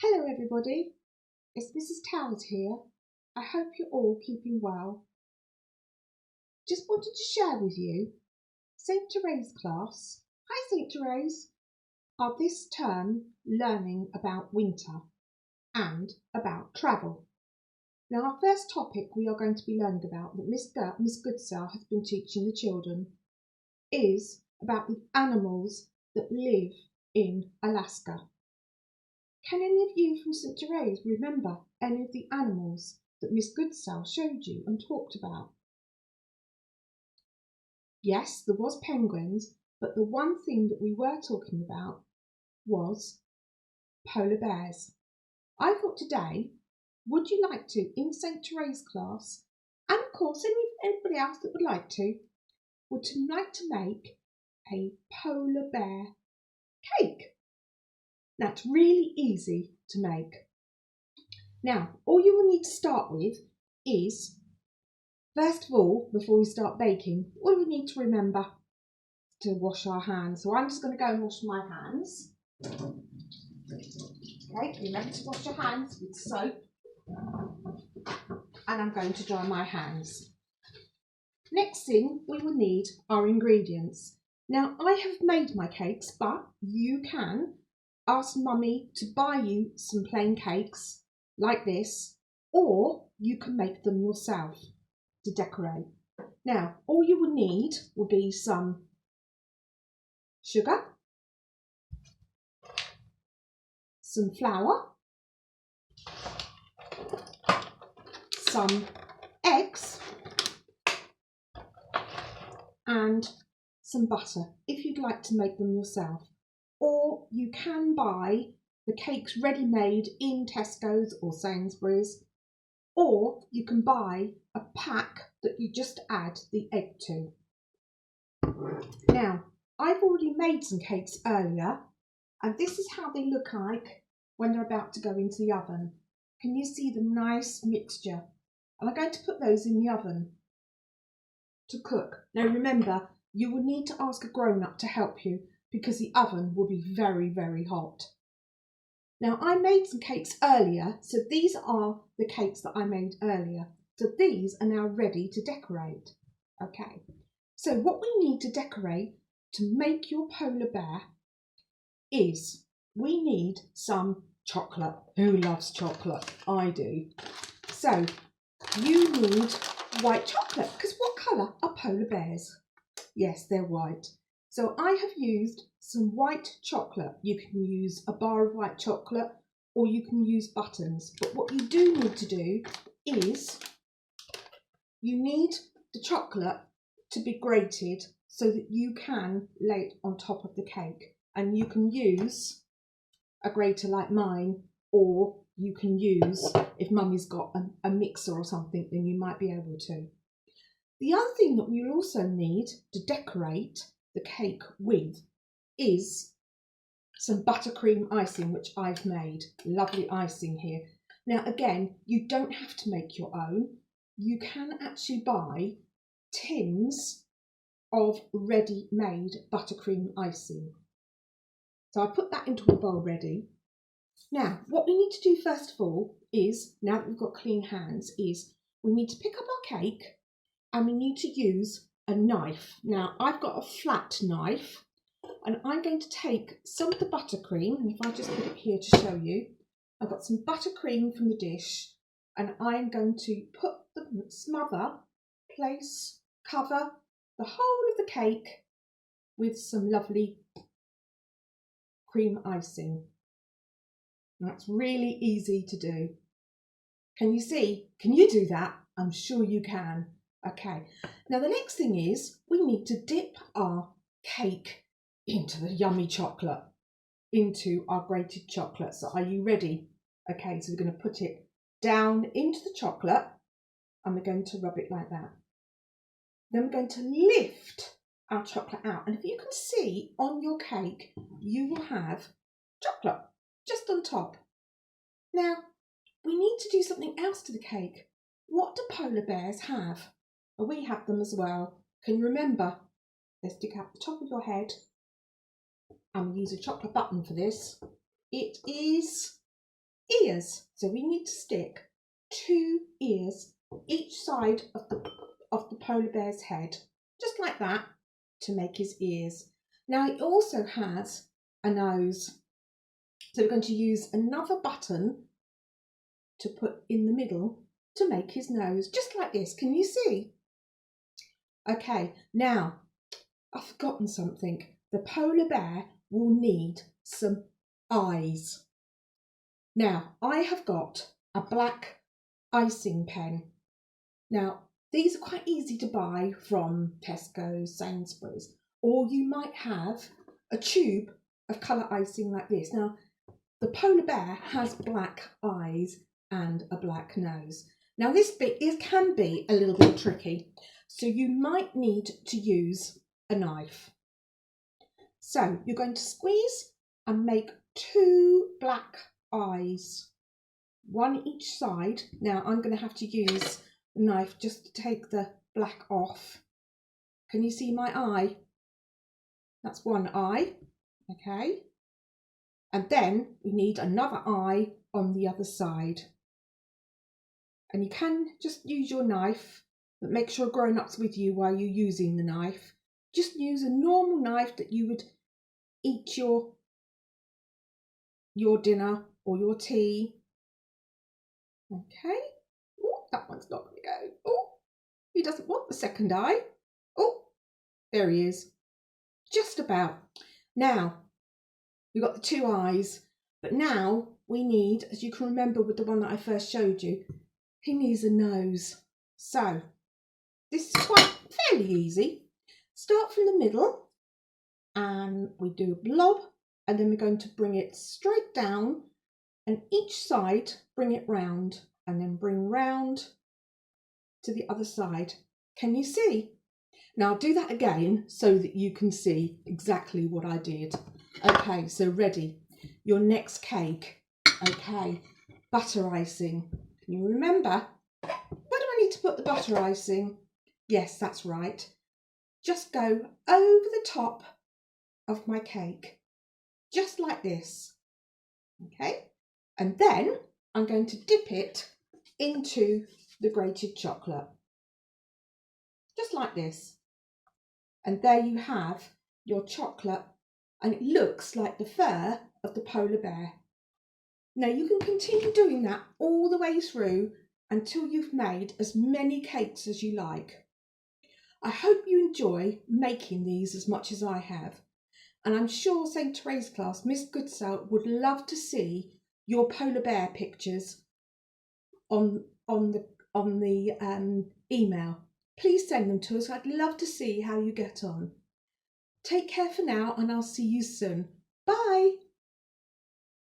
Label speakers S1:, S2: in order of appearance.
S1: Hello everybody, it's Mrs. Towers here. I hope you're all keeping well. Just wanted to share with you St. Therese class, hi St. Therese, are this term learning about winter and about travel. Now our first topic we are going to be learning about that Miss Goodsell has been teaching the children is about the animals that live in Alaska. Can any of you from St. Therese remember any of the animals that Miss Goodsell showed you and talked about? Yes, there was penguins, but the one thing that we were talking about was polar bears. I thought today, would you like to, in St. Therese class, and of course anybody else that would like to make a polar bear cake? That's really easy to make. Now, all you will need to start with is, first of all, before we start baking, all we need to remember to wash our hands. So I'm just going to go and wash my hands. Okay, remember to wash your hands with soap. And I'm going to dry my hands. Next thing we will need are ingredients. Now, I have made my cakes, but you can ask Mummy to buy you some plain cakes like this, or you can make them yourself to decorate. Now, all you will need will be some sugar, some flour, some eggs, and some butter if you'd like to make them yourself. Or you can buy the cakes ready-made in Tesco's or Sainsbury's, or you can buy a pack that you just add the egg to. Now, I've already made some cakes earlier, and this is how they look like when they're about to go into the oven. Can you see the nice mixture? And I'm going to put those in the oven to cook. Now remember, you will need to ask a grown-up to help you because the oven will be very, very hot. Now I made some cakes earlier, so these are the cakes that I made earlier. So these are now ready to decorate. Okay, so what we need to decorate to make your polar bear is we need some chocolate. Who loves chocolate? I do. So you need white chocolate, because what colour are polar bears? Yes, they're white. So I have used some white chocolate. You can use a bar of white chocolate or you can use buttons. But what you do need to do is you need the chocolate to be grated so that you can lay it on top of the cake. And you can use a grater like mine, or you can use, if Mummy's got a mixer or something, then you might be able to. The other thing that we also need to decorate the cake with is some buttercream icing, which I've made. Lovely icing here. Now again, you don't have to make your own. You can actually buy tins of ready-made buttercream icing. So I put that into a bowl ready. Now, what we need to do first of all is, now that we've got clean hands, is we need to pick up our cake and we need to use a knife. Now, I've got a flat knife and I'm going to take some of the buttercream, and if I just put it here to show you, I've got some buttercream from the dish and I'm going to put the cover the whole of the cake with some lovely cream icing. That's really easy to do. Can you see? Can you do that? I'm sure you can. Okay, now the next thing is we need to dip our cake into the yummy chocolate, into our grated chocolate. So are you ready? Okay, so we're going to put it down into the chocolate and we're going to rub it like that. Then we're going to lift our chocolate out, and if you can see on your cake, you will have chocolate just on top. Now, we need to do something else to the cake. What do polar bears have? Well, we have them as well. Can you remember? Let's stick out the top of your head and we use a chocolate button for this. It is ears. So we need to stick 2 ears each side of the polar bear's head, just like that, to make his ears. Now he also has a nose, so we're going to use another button to put in the middle to make his nose, just like this. Can you see? Okay, now I've forgotten something. The polar bear will need some eyes. Now I have got a black icing pen. Now these are quite easy to buy from Tesco, Sainsbury's, or you might have a tube of colour icing like this. Now the polar bear has black eyes and a black nose. Now this bit can be a little bit tricky, so you might need to use a knife. So you're going to squeeze and make 2 black eyes, 1 each side. Now I'm going to have to use a knife just to take the black off. Can you see my eye? That's 1 eye, okay. And then we need another eye on the other side. And you can just use your knife, but make sure grown-ups with you while you're using the knife. Just use a normal knife that you would eat your dinner or your tea. Okay. Oh, that one's not going to go. Oh, he doesn't want the second eye. Oh, there he is. Just about. Now, we've got the 2 eyes, but now we need, as you can remember with the one that I first showed you, he needs a nose. So this is quite fairly easy. Start from the middle and we do a blob, and then we're going to bring it straight down and each side bring it round, and then bring round to the other side. Can you see? Now I'll do that again so that you can see exactly what I did. Okay, so ready, your next cake. Okay, butter icing. Can you remember? Where do I need to put the butter icing? Yes, that's right. Just go over the top of my cake, just like this. Okay, and then I'm going to dip it into the grated chocolate, just like this. And there you have your chocolate, and it looks like the fur of the polar bear. Now you can continue doing that all the way through until you've made as many cakes as you like. I hope you enjoy making these as much as I have, and I'm sure St. Teresa's class, Miss Goodsell, would love to see your polar bear pictures on the email. Please send them to us. I'd love to see how you get on. Take care for now, and I'll see you soon. Bye.